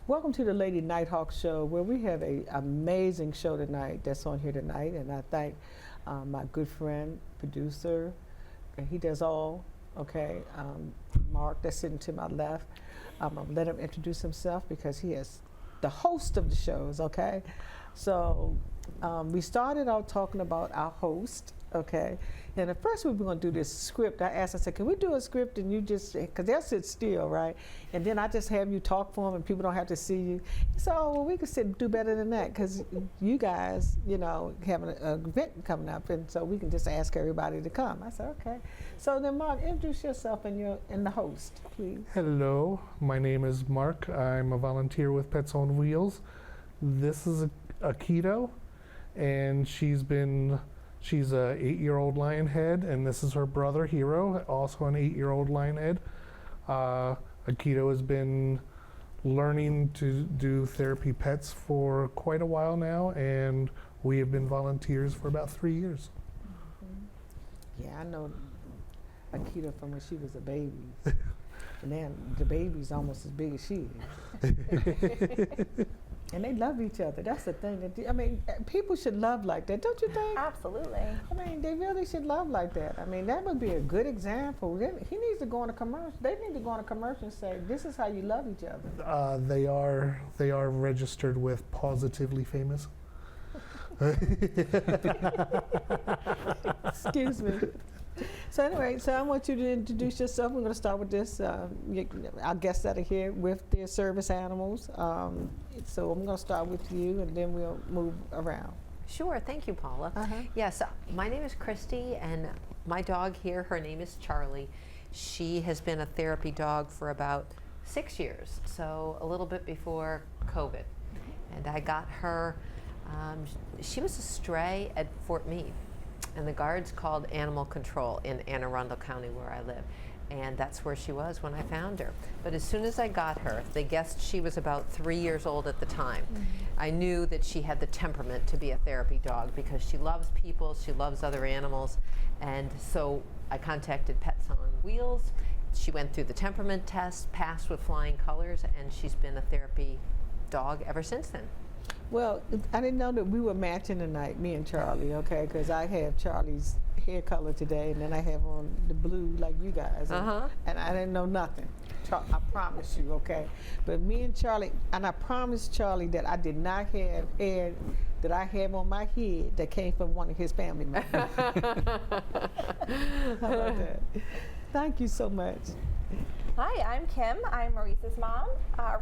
Welcome to the Lady NightHawk show, where we have an amazing show tonight that's on here tonight. And I thank my good friend, producer, and he does all, okay, Mark, that's sitting to my left. I'm going to let him introduce himself because he is the host of the shows, okay? So we started out talking about our host, okay? And at first we were going to do this script. I asked, I said, can we do a script and you just, because they'll sit still, right? And then I just have you talk for them and people don't have to see you. So well, we could do better than that because you guys, you know, have an event coming up, and so we can just ask everybody to come. I said, okay. So then Mark, introduce yourself and the host, please. Hello, my name is Mark. I'm a volunteer with Pets on Wheels. This is Akito, and she's a 8-year-old lionhead, and this is her brother Hero, also an 8-year-old lionhead. Akito has been learning to do therapy pets for quite a while now, and we have been volunteers for about 3 years. Mm-hmm. Yeah, I know Akito from when she was a baby. And then the baby's almost as big as she is. And they love each other. That's the thing. I mean, people should love like that, don't you think? Absolutely. I mean, they really should love like that. I mean, that would be a good example. He needs to go on a commercial. They need to go on a commercial and say, this is how you love each other. They are registered with Positively Famous. Excuse me. So anyway, so I want you to introduce yourself. We're going to start with this. Our guests that are here with their service animals. So I'm going to start with you, and then we'll move around. Sure, thank you, Paula. Yes, my name is Christy, and my dog here, her name is Charlie. She has been a therapy dog for about 6 years, so a little bit before COVID. And I got her, she was a stray at Fort Meade. And the guards called animal control in Anne Arundel County, where I live. And that's where she was when I found her. But as soon as I got her, they guessed she was about 3 years old at the time. Mm-hmm. I knew that she had the temperament to be a therapy dog because she loves people, she loves other animals. And so I contacted Pets on Wheels. She went through the temperament test, passed with flying colors, and she's been a therapy dog ever since then. Well, I didn't know that we were matching tonight, me and Charlie, okay? Because I have Charlie's hair color today, and then I have on the blue like you guys. And I didn't know nothing. I promise you, okay? But me and Charlie, and I promised Charlie that I did not have hair that I have on my head that came from one of his family members. How about that? Thank you so much. Hi, I'm Kim. I'm Maurice's mom.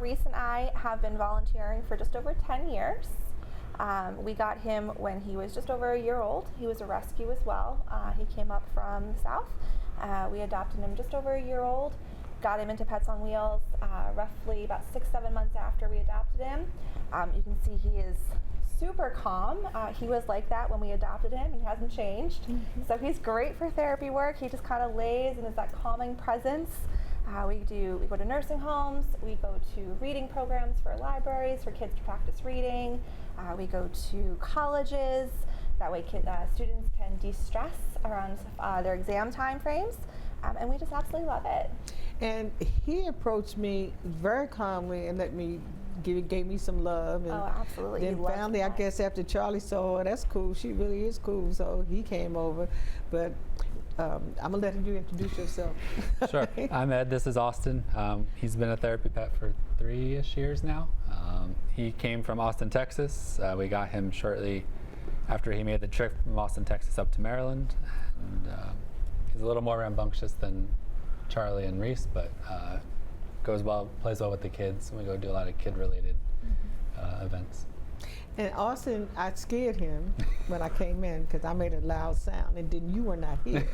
Reese and I have been volunteering for just over 10 years. We got him when he was just over a year old. He was a rescue as well. He came up from the south. We adopted him just over a year old, got him into Pets on Wheels roughly about 6-7 months after we adopted him. You can see he is super calm. He was like that when we adopted him. He hasn't changed. Mm-hmm. So he's great for therapy work. He just kind of lays and is that calming presence. We go to nursing homes, we go to reading programs for libraries for kids to practice reading, we go to colleges, that way students can de-stress around their exam time frames, and we just absolutely love it. And he approached me very calmly and gave me some love. And oh, absolutely. Then finally, I guess after Charlie saw her, that's cool, she really is cool, so he came over. But I'm gonna let you introduce yourself. Sure. I'm Ed. This is Austin. He's been a therapy pet for 3-ish years now. He came from Austin, Texas. We got him shortly after he made the trip from Austin, Texas up to Maryland. And he's a little more rambunctious than Charlie and Reese, but plays well with the kids. We go do a lot of kid-related events. And Austin, I scared him when I came in because I made a loud sound, and then you were not here.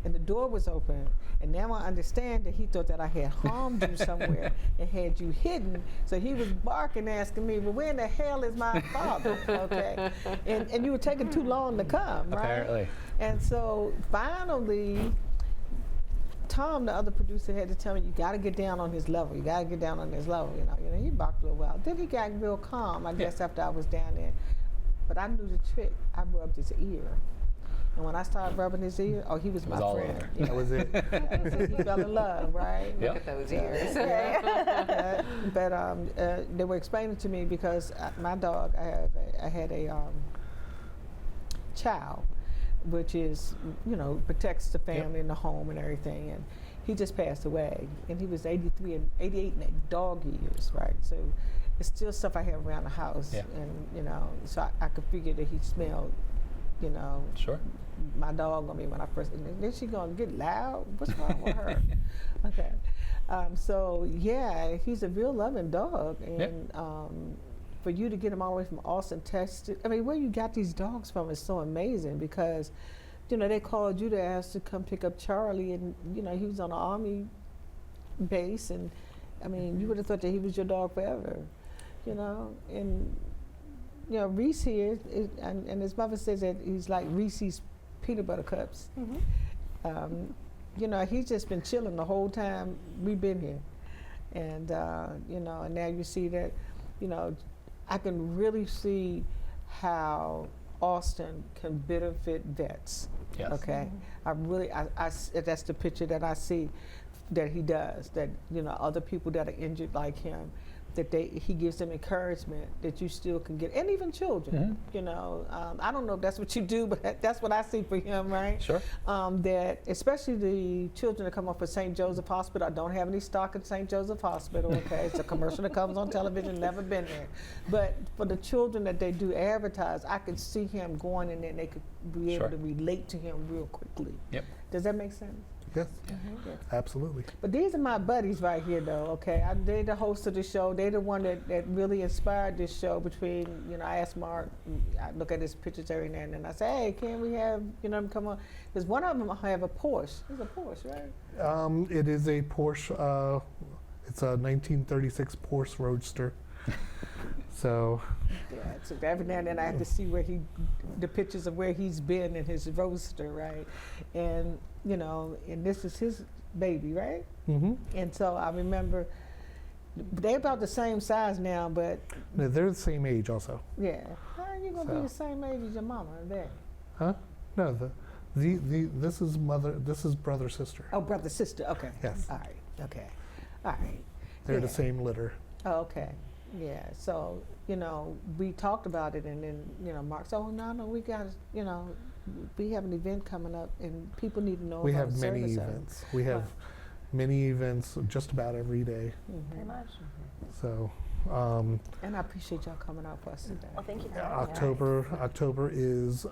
And the door was open, and now I understand that he thought that I had harmed you somewhere and had you hidden. So he was barking, asking me, well, where in the hell is my father? Okay, and you were taking too long to come, right? Apparently. And so finally, Tom, the other producer, had to tell me, you got to get down on his level. You got to get down on his level. You know, he barked a little while. Then he got real calm, I guess, after I was down there. But I knew the trick. I rubbed his ear. And when I started rubbing his ear, oh, he was It my was all friend. over. Yeah. That was it. Yeah, so he fell in love, right? Yep. Look at those So, ears. yeah. But they were explaining to me because my dog, I had a child, which is, protects the family and the home and everything. And he just passed away, and he was 83 and 88 in dog years, right? So it's still stuff I have around the house, Yeah. and so I could figure that he smelled, Sure. my dog on me when I first. And then she gonna get loud. What's wrong with her? Okay, so yeah, he's a real loving dog, and for you to get him all the way from Austin, Texas. I mean, where you got these dogs from is so amazing because, they called you to ask to come pick up Charlie, and he was on an Army base, and I mean, you would have thought that he was your dog forever, and. Reese here, and his mother says that he's like Reese's peanut butter cups. He's just been chilling the whole time we've been here. And, and now you see that, I can really see how Austin can benefit vets. Yes. Okay. That's the picture that I see that he does, that, other people that are injured like him, that he gives them encouragement that you still can get, and even children. I don't know if that's what you do, but that's what I see for him, right? Sure. That especially the children that come up for St. Joseph Hospital. I don't have any stock at St. Joseph Hospital. Okay, it's a commercial that comes on television. Never been there, but for the children that they do advertise, I could see him going in there, and they could be able Sure. to relate to him real quickly. Yep. Does that make sense? Yes, Yeah. absolutely. But these are my buddies right here, though, okay? They're the host of the show. They're the one that really inspired this show between, I asked Mark, I look at his pictures every now and then. I say, hey, can we have, them come on? Because one of them have a Porsche. It's a Porsche, right? It is a Porsche. It's a 1936 Porsche Roadster. So Yeah, so every now and then I have to see the pictures of where he's been in his Roadster, right? And, and this is his baby, right? And so I remember, they're about the same size now, but they're the same age also. yeah. How are you going to be the same age as your mama and daddy? Huh? No, this is brother sister. Oh, brother, sister. Okay. Yes. All right. Okay. All right. They're Yeah. the same litter. Oh, okay. Yeah. So, we talked about it, and then, Mark said, oh, no, we got to, we have an event coming up, and people need to know We about have many service hours. events. We have many events just about every day. Very much. So And I appreciate y'all coming out for us today. Well, thank you for having me. October is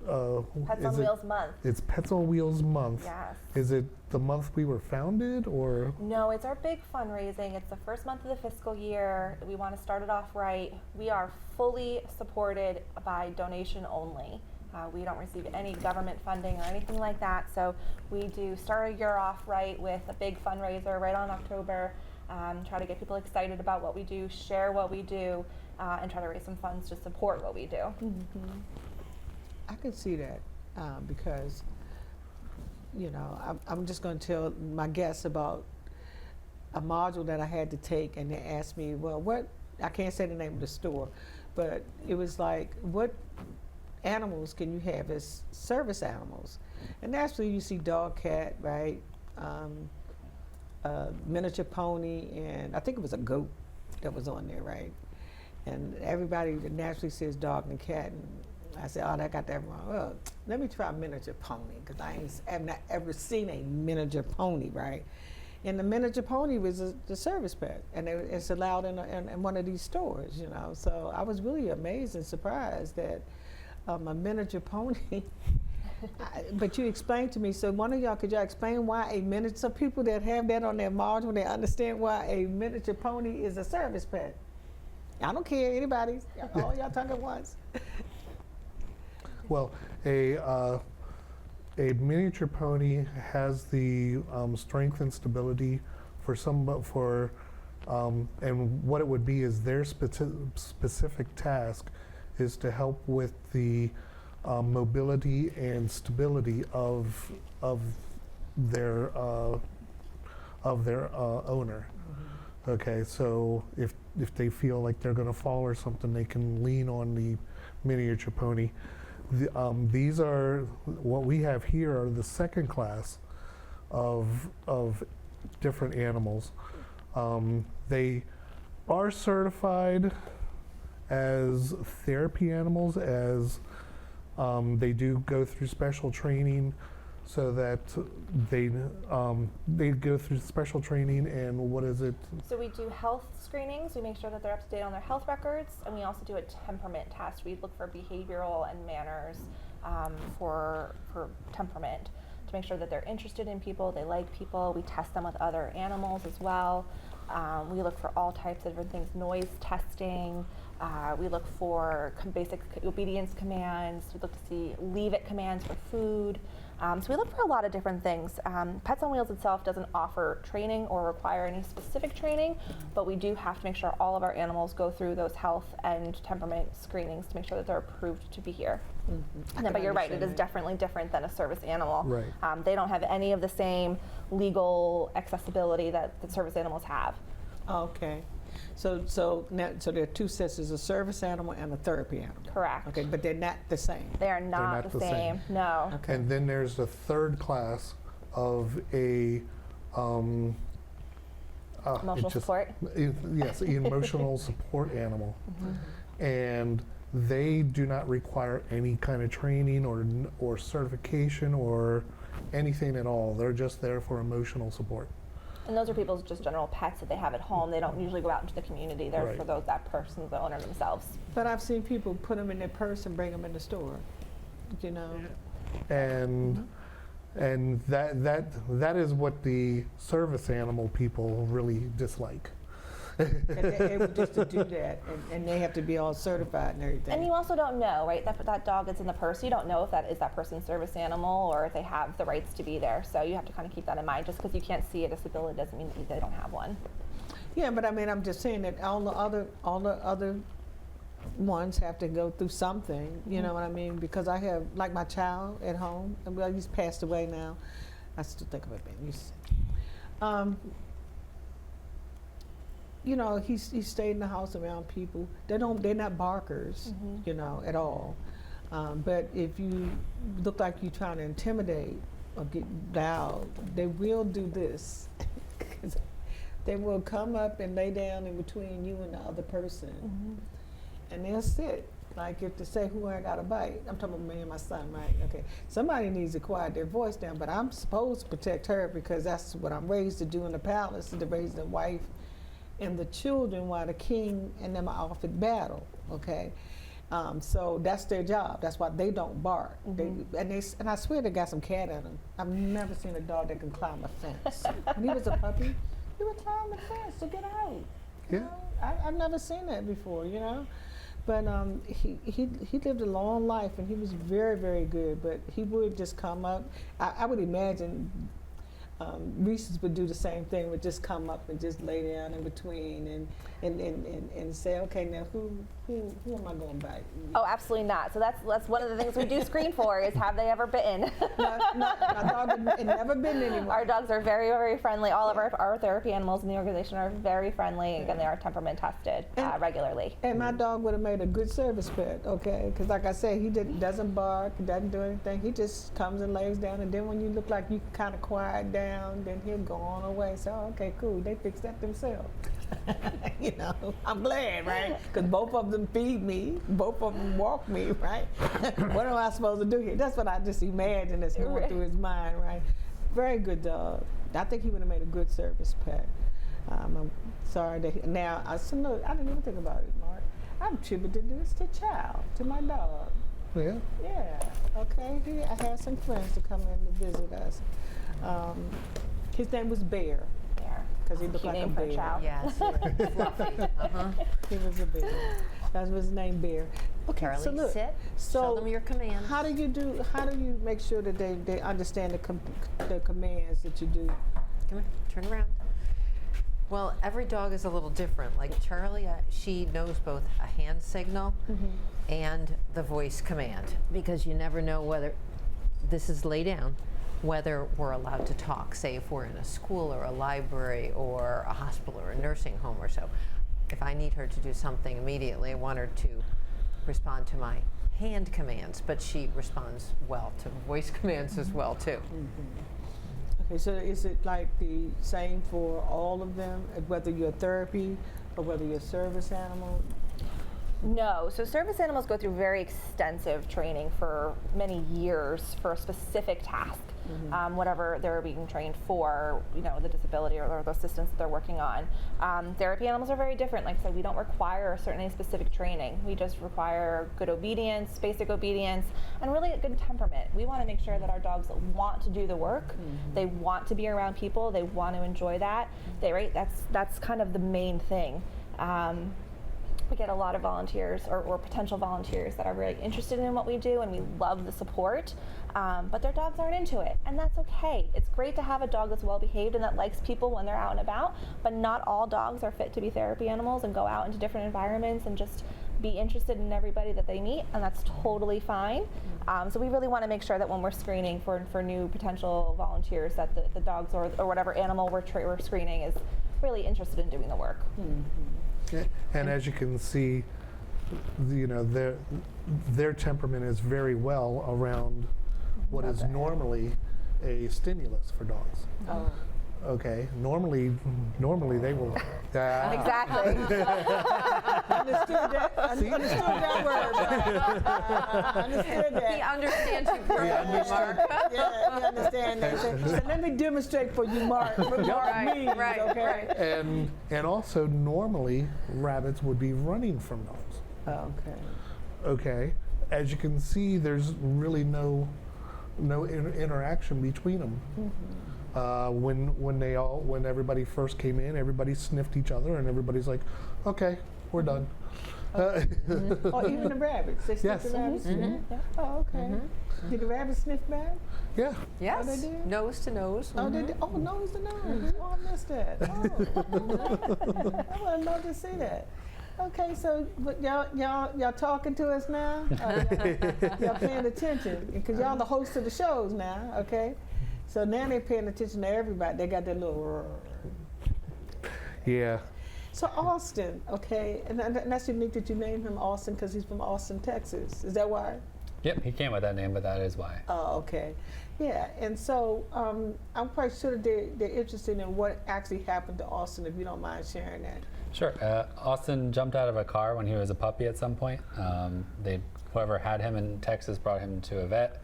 Pets on Wheels month. It's Pets on Wheels month. Yes. Is it the month we were founded, or? No, it's our big fundraising. It's the first month of the fiscal year. We want to start it off right. We are fully supported by donation only. We don't receive any government funding or anything like that. So we do start a year off right with a big fundraiser right on October. Try to get people excited about what we do, share what we do, and try to raise some funds to support what we do. I can see that because, I'm just going to tell my guests about a module that I had to take, and they asked me, well, I can't say the name of the store, but it was like, what animals can you have as service animals? And naturally you see dog, cat, right? Miniature pony, and I think it was a goat that was on there, right? And everybody naturally says dog and cat, and I said, oh, I got that wrong. Well, let me try miniature pony, because have not ever seen a miniature pony, right? And the miniature pony was the service pet, and it's allowed in one of these stores, So I was really amazed and surprised that a miniature pony. But you explained to me, so one of y'all, could y'all explain why so people that have that on their module, they understand why a miniature pony is a service pet? I don't care, anybody, all y'all talk at once. Well, a miniature pony has the strength and stability and what it would be is their specific task is to help with the mobility and stability of their owner. Okay, so if they feel like they're going to fall or something, they can lean on the miniature pony. These are what we have here are the second class of different animals. They are certified as therapy animals, as they do go through special training, so that they go through special training. And what is it? So we do health screenings. We make sure that they're up to date on their health records, and we also do a temperament test. We look for behavioral and manners for temperament to make sure that they're interested in people, they like people. We test them with other animals as well. We look for all types of different things, noise testing. We look for basic obedience commands. We look to see leave-it commands for food. So we look for a lot of different things. Pets on Wheels itself doesn't offer training or require any specific training, but we do have to make sure all of our animals go through those health and temperament screenings to make sure that they're approved to be here. But you're right, it is definitely different than a service animal. Right. They don't have any of the same legal accessibility that the service animals have. Okay. So there are two sets: there's a service animal and a therapy animal. Correct. Okay, but they're not the same. They are not the same. No. Okay. And then there's the third class of a Emotional support. Yes, emotional support animal, and they do not require any kind of training or certification or anything at all. They're just there for emotional support. And those are people's just general pets that they have at home. They don't usually go out into the community. They're Right. for that person, the owner themselves. But I've seen people put them in their purse and bring them in the store. You know. And that is what the service animal people really dislike. And they're able just to do that, and they have to be all certified and everything. And you also don't know, right? That dog that's in the purse, you don't know if that is that person's service animal or if they have the rights to be there. So you have to kind of keep that in mind. Just because you can't see a disability doesn't mean that they don't have one. Yeah, but I mean, I'm just saying that all the other ones have to go through something. You know what I mean? Because I have, like my child at home, and well, he's passed away now. I still think of it being. You know, he stayed in the house around people. They're not barkers, you know, at all. But if you look like you're trying to intimidate or get loud, they will do this. They will come up and lay down in between you and the other person, and they'll sit. Like if to say who I got a bite, I'm talking about me and my son, right? Okay, somebody needs to quiet their voice down, but I'm supposed to protect her because that's what I'm raised to do in the palace, to raise the wife and the children while the king and them are off at battle, okay? So that's their job. That's why they don't bark. And I swear they got some cat in them. I've never seen a dog that can climb a fence. When he was a puppy, he would climb the fence to get out. You know? I've never seen that before, you know? But he lived a long life, and he was very, very good. But he would just come up. I would imagine Reese's would do the same thing, would just come up and just lay down in between and say, okay, now who am I going to bite? Oh, absolutely not. So that's one of the things we do screen for is have they ever bitten? No, my dog had never been anywhere. Our dogs are very, very friendly. All of our therapy animals in the organization are very friendly. Again, they are temperament tested regularly. And my dog would have made a good service pet, okay? Because like I said, he doesn't bark, he doesn't do anything. He just comes and lays down, and then when you look like you kind of quiet down, then he'll go on away. So, okay, cool, they fix that themselves. You know, I'm glad, right? Because both of them feed me, both of them walk me, right? What am I supposed to do here? That's what I just imagine that's going through his mind, right? Very good dog. I think he would have made a good service pet. I'm sorry that now I didn't even think about it, Mark. I'm attributing this to child, to my dog. Yeah. Yeah. Okay. I had some friends to come in to visit us. His name was Bear. Because he looked like a bear. Child. Yes, fluffy. He was a bear. That was his name, Bear. Okay, Charlie, so look. sit. Show them your commands. How do you make sure that they understand the commands that you do? Come here, turn around. Well, every dog is a little different. Like Charlie, she knows both a hand signal and the voice command, because you never know whether this is lay down, whether we're allowed to talk, say if we're in a school or a library or a hospital or a nursing home or so. If I need her to do something immediately, I want her to respond to my hand commands, but she responds well to voice commands as well too. Okay, so is it like the same for all of them, whether you're therapy or whether you're a service animal? No, so service animals go through very extensive training for many years for a specific task, whatever they're being trained for, you know, the disability or the assistance that they're working on. Therapy animals are very different. Like I said, we don't require a certain specific training. We just require good obedience, basic obedience, and really a good temperament. We want to make sure that our dogs want to do the work. They want to be around people. They want to enjoy that. That's kind of the main thing. We get a lot of volunteers or potential volunteers that are really interested in what we do, and we love the support, but their dogs aren't into it, and that's okay. It's great to have a dog that's well behaved and that likes people when they're out and about, but not all dogs are fit to be therapy animals and go out into different environments and just be interested in everybody that they meet, and that's totally fine. So we really want to make sure that when we're screening for new potential volunteers, that the dogs or whatever animal we're screening is really interested in doing the work. And as you can see, you know, their temperament is very well around what is normally a stimulus for dogs. Oh. Okay, normally they will. Exactly. Understood that. Understood that word. Understood that. He understands you perfectly, Mark. Yeah, you understand that. So let me demonstrate for you, Mark. What Mark means, right, okay? right. And also normally rabbits would be running from dogs. Oh, okay. Okay, as you can see, there's really no interaction between them. When everybody first came in, everybody sniffed each other, and everybody's like, "Okay, we're done." Oh, even the rabbits. They sniff Yes. the rabbits. Oh, okay. Did the rabbits sniff back? Yeah. Yes, they did? nose to nose. Oh, they did. Oh, nose to nose. Oh, I missed that. Oh. I would love to see that. Okay, so but y'all talking to us now? Y'all paying attention because y'all the host of the shows now. Okay, so now they're paying attention to everybody. They got that little. Yeah. So Austin, okay, and that's unique that you named him Austin because he's from Austin, Texas. Is that why? Yep, he came with that name, but that is why. Oh, okay. Yeah, and so I'm quite sure they're interested in what actually happened to Austin, if you don't mind sharing that. Sure. Austin jumped out of a car when he was a puppy at some point. Whoever had him in Texas brought him to a vet.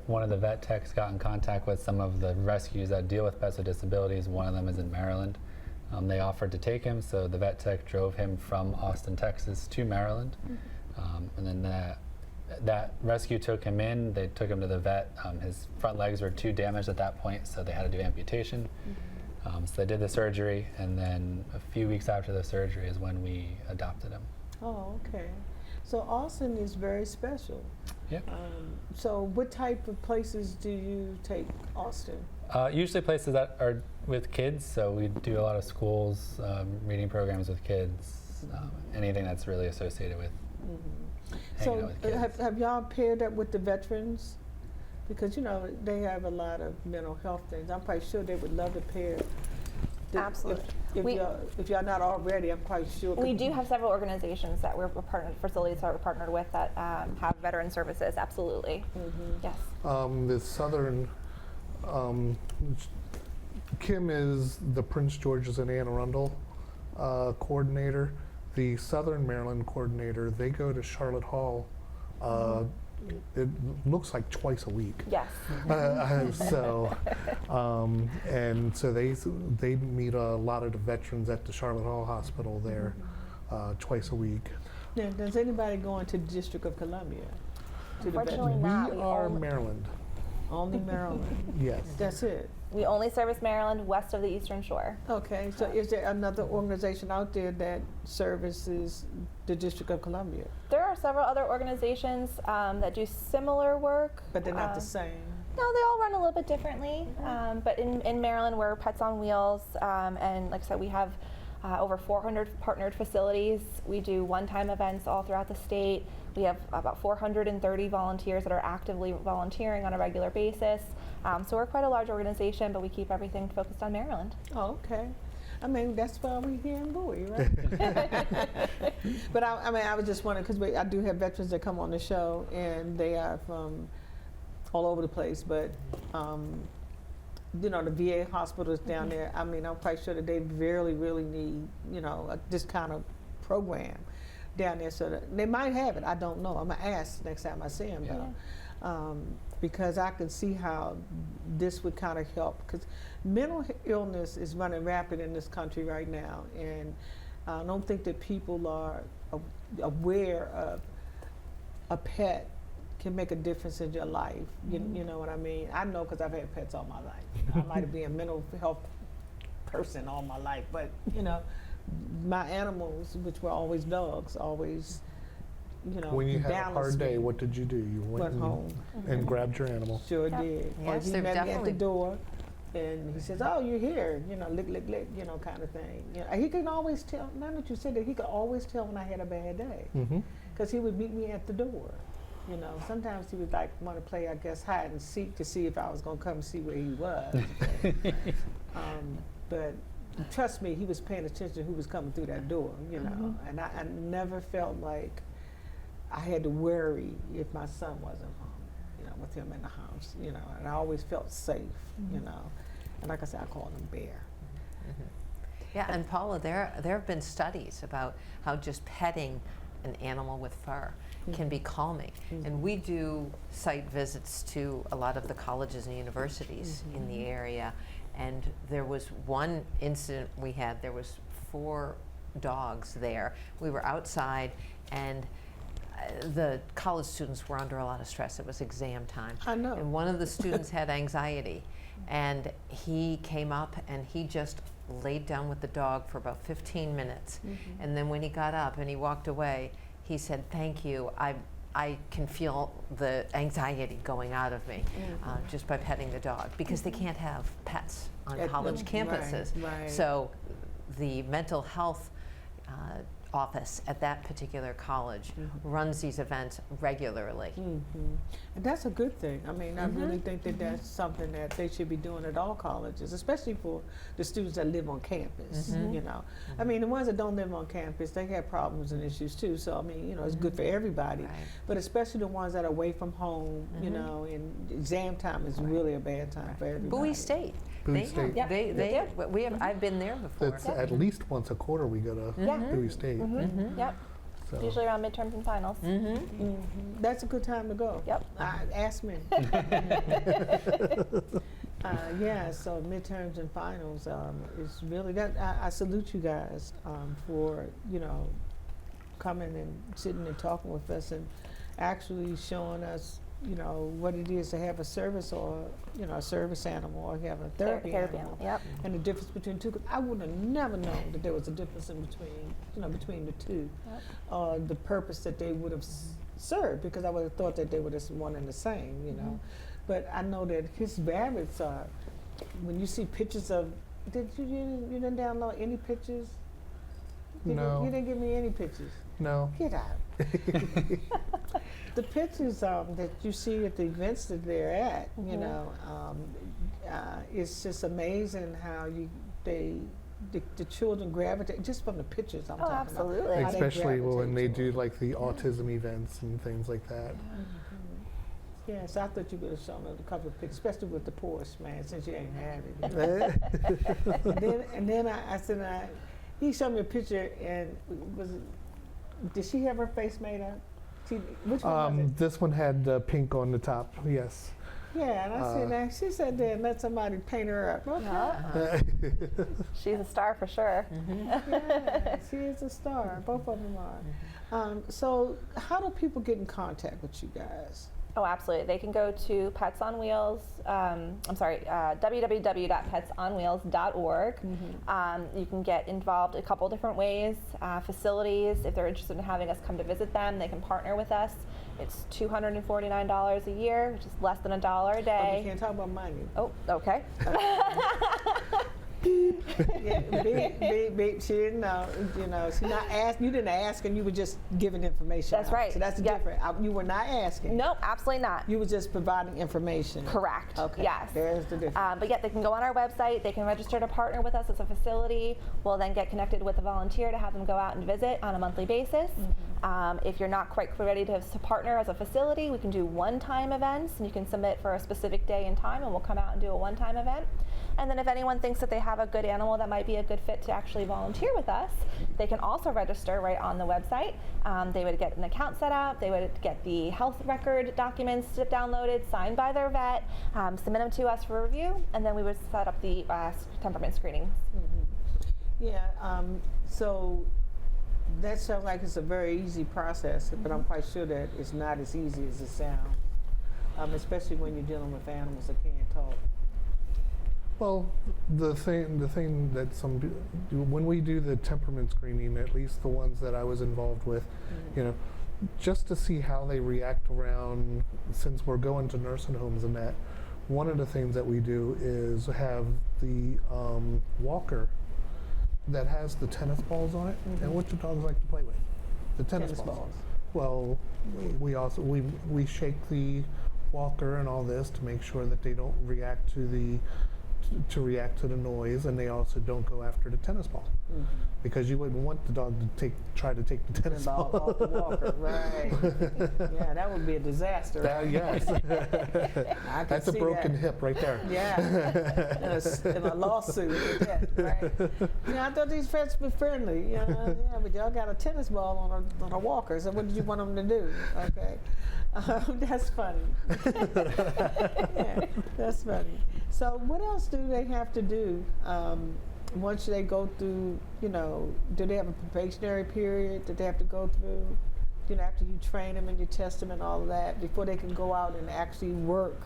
One of the vet techs got in contact with some of the rescues that deal with pets with disabilities. One of them is in Maryland. They offered to take him, so the vet tech drove him from Austin, Texas to Maryland. And then that rescue took him in. They took him to the vet. His front legs were too damaged at that point, so they had to do amputation. So they did the surgery, and then a few weeks after the surgery is when we adopted him. Oh, okay. So Austin is very special. Yep. So what type of places do you take Austin? Usually places that are with kids, so we do a lot of schools, reading programs with kids, anything that's really associated with hanging out with kids. Have y'all paired up with the veterans? Because, you know, they have a lot of mental health things. I'm quite sure they would love to pair. Absolutely. If y'all not already, I'm quite sure. We do have several organizations that we're partnered, facilities that we're partnered with that have veteran services. Absolutely. Yes. The southern, Kim is the Prince George's and Anne Arundel coordinator. The Southern Maryland coordinator, they go to Charlotte Hall. It looks like twice a week. Yes. And so they meet a lot of the veterans at the Charlotte Hall Hospital there twice a week. Now, does anybody go into the District of Columbia? To the Unfortunately veterans? not. We are Maryland. Only Maryland. Yes. That's it. We only service Maryland west of the Eastern Shore. Okay, so is there another organization out there that services the District of Columbia? There are several other organizations that do similar work. But they're not the same. No, they all run a little bit differently. But in Maryland, we're Pets on Wheels, and like I said, we have over 400 partnered facilities. We do one-time events all throughout the state. We have about 430 volunteers that are actively volunteering on a regular basis. So we're quite a large organization, but we keep everything focused on Maryland. Oh, okay. I mean, that's why we here in Bowie, right? But I was just wondering, because I do have veterans that come on the show, and they are from all over the place, but the VA hospitals down there, I mean, I'm quite sure that they really need, this kind of program down there, so that they might have it. I don't know. I'm gonna ask next time I see them, though, because I can see how this would kind of help. Because mental illness is running rapid in this country right now, and I don't think that people are aware of a pet can make a difference in your life. You know what I mean? I know, because I've had pets all my life. I might be a mental health person all my life, but my animals, which were always dogs, always, When you had a hard balanced day, me. what did you do? You Went home. and grabbed your animal. Sure did. Or Yes, he they've met me at the definitely- door, and he says, "Oh, you're here," lick, kind of thing. He could always tell. Now that you said that, he could always tell when I had a bad day, because he would meet me at the door. Sometimes he would want to play, I guess, hide and seek to see if I was going to come see where he was. But trust me, he was paying attention to who was coming through that door, and I never felt like I had to worry if my son wasn't home, with him in the house, and I always felt safe, and like I said, I call him Bear. Yeah, and Paula, there have been studies about how just petting an animal with fur can be calming. And we do site visits to a lot of the colleges and universities in the area. And there was one incident we had, there was 4 dogs there. We were outside, and the college students were under a lot of stress. It was exam time. I know. And one of the students had anxiety, and he came up and he just laid down with the dog for about 15 minutes. And then when he got up and he walked away, he said, "Thank you. I can feel the anxiety going out of me just by petting the dog," because they can't have pets on college campuses. Right. So the mental health office at that particular college runs these events regularly. And that's a good thing. I mean, I really think that that's something that they should be doing at all colleges, especially for the students that live on campus, I mean, the ones that don't live on campus, they have problems and issues too. So, I mean, it's good for everybody. Right. But especially the ones that are away from home, and exam time is really a bad time for everybody. Bowie State. Bowie They State. have, we have, I've been there before. It's at least once a quarter we go to Bowie State. Yep. So. Usually around midterms and finals. That's a good time to go. Yep. Ask me. So midterms and finals is really that. I salute you guys for coming and sitting and talking with us and actually showing us what it is to have a service or a service animal or have a therapy animal. Yep. And the difference between two. 'Cause I would have never known that there was a difference in between the two, the purpose that they would have served, because I would have thought that they were just one and the same, But I know that his rabbits are. When you see pictures of, you didn't download any pictures? No. You didn't give me any pictures. No. Get out. The pictures that you see at the events that they're at, it's just amazing how the children gravitate just from the pictures. I'm talking absolutely. about. How they Especially when they gravitate do like the autism events and things like that. Yes, I thought you would have shown us a couple of pictures, especially with the Porsche, man, since you ain't had it. And then I said, he showed me a picture, and did she have her face made up? Which one was it? This one had pink on the top. Yes. Yeah, and I said, she said that let somebody paint her up. Okay. She's a star for sure. Yeah, she is a star. Both of them are. So how do people get in contact with you guys? Oh, absolutely. They can go to Pets on Wheels, www.petsonwheels.org. You can get involved a couple different ways. Facilities, if they're interested in having us come to visit them, they can partner with us. It's $249 a year, which is less than $1 a Oh, day. we can't talk about money. Oh, okay. Yeah, beep, beep, beep. She didn't know. You know, she not asked. You didn't ask, and you were just giving information. That's out. right. So that's Yep. different. You were not asking. Nope, absolutely not. You were just providing information. Correct. Okay. Yes. There's the difference. But yeah, they can go on our website. They can register to partner with us as a facility. We'll then get connected with a volunteer to have them go out and visit on a monthly basis. If you're not quite ready to partner as a facility, we can do one-time events, and you can submit for a specific day and time, and we'll come out and do a one-time event. And then if anyone thinks that they have a good animal that might be a good fit to actually volunteer with us, they can also register right on the website. They would get an account set up, they would get the health record documents downloaded, signed by their vet, submit them to us for review, and then we would set up the temperament screenings. Yeah. So that sounds like it's a very easy process, but I'm quite sure that it's not as easy as it sounds, especially when you're dealing with animals that can't talk. Well, the thing that some do, when we do the temperament screening, at least the ones that I was involved with, you know, just to see how they react around, since we're going to nursing homes and that, one of the things that we do is have the walker that has the tennis balls on it, and what do dogs like to play with? The tennis balls. Well, we also we shake the walker and all this to make sure that they don't react to the noise, and they also don't go after the tennis ball, because you wouldn't want the dog to try to take the tennis ball off the walker, right? Yeah, that would be a disaster. Yes, I that's a see broken that. hip right there. Yeah, in a lawsuit with that, right? You know, I thought these pets were friendly. You know, yeah, but y'all got a tennis ball on a walker. So what did you want them to do? Okay, that's funny. Yeah, that's funny. So what else do they have to do once they go through? You know, do they have a probationary period that they have to go through? You know, after you train them and you test them and all of that, before they can go out and actually work?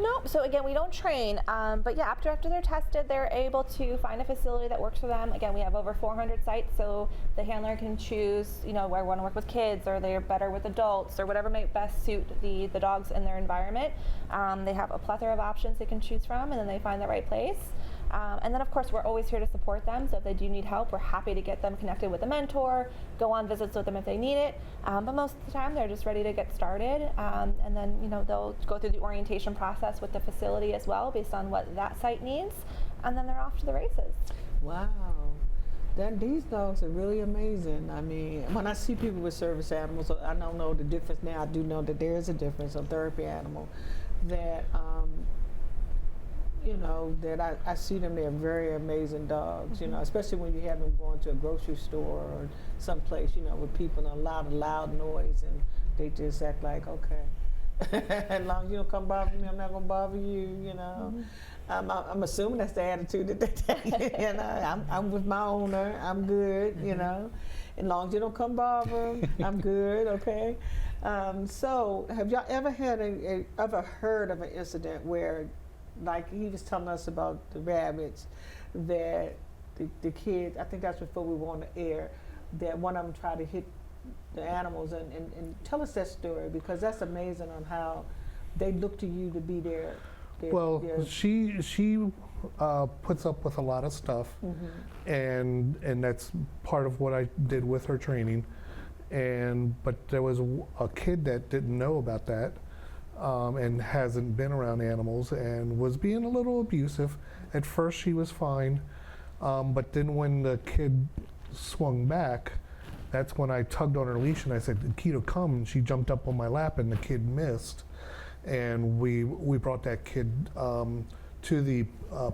Nope. So again, we don't train, but yeah, after they're tested, they're able to find a facility that works for them. Again, we have over 400 sites, so the handler can choose, you know, where I want to work with kids, or they're better with adults, or whatever may best suit the dogs in their environment. They have a plethora of options they can choose from, and then they find the right place. And then, of course, we're always here to support them. So if they do need help, we're happy to get them connected with a mentor, go on visits with them if they need it. But most of the time, they're just ready to get started. And then, you know, they'll go through the orientation process with the facility as well, based on what that site needs. And then they're off to the races. Wow. These dogs are really amazing. I mean, when I see people with service animals, I don't know the difference now. I do know that there is a difference on therapy animal. That you know, that I see them. They're very amazing dogs. You know, especially when you have them going to a grocery store or someplace, you know, with people and a lot of loud noise, and they just act like, okay, as long as you don't come bother me, I'm not gonna bother you. You know. I'm assuming that's the attitude that they take. You know, I'm with my owner. I'm good. You know, as long as you don't come bother them, I'm good. Okay. So, have y'all ever had ever heard of an incident where, like he was telling us about the rabbits, that the kids, I think that's before we were on the air, that one of them tried to hit the animals, and tell us that story, because that's amazing on how they look to you to be their Well, she puts up with a lot of stuff, and that's part of what I did with her training. But there was a kid that didn't know about that, and hasn't been around animals, and was being a little abusive. At first she was fine, but then when the kid swung back, that's when I tugged on her leash and I said, "Keto, come," and she jumped up on my lap, and the kid missed. And we brought that kid to the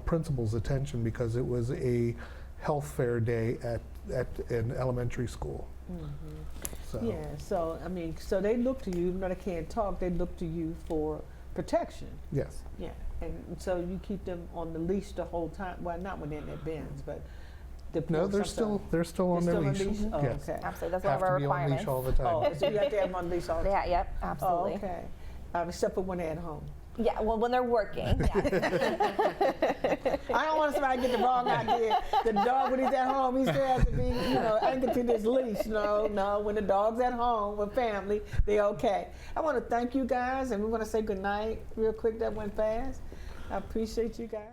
principal's attention, because it was a health fair day at an elementary school. So. Yeah, so I mean, so they look to you, even though they can't talk, they look to you for protection. Yes. Yeah, and so you keep them on the leash the whole time. Well, not when they're in their bins, but No, they're still on their leash. Oh, Yes. okay. Absolutely, that's Have one of our to be on leash requirements. all the time. Oh, so you have to have them on leash all the time. Yeah, yep, absolutely. Oh, okay. Except for when they're at home. Yeah, well, when they're working, yes. I don't want somebody to get the wrong idea. The dog, when he's at home, he still has to be, you know, anchored to this leash. No, when the dog's at home with family, they're okay. I want to thank you guys, and we want to say good night real quick. That went fast. I appreciate you guys.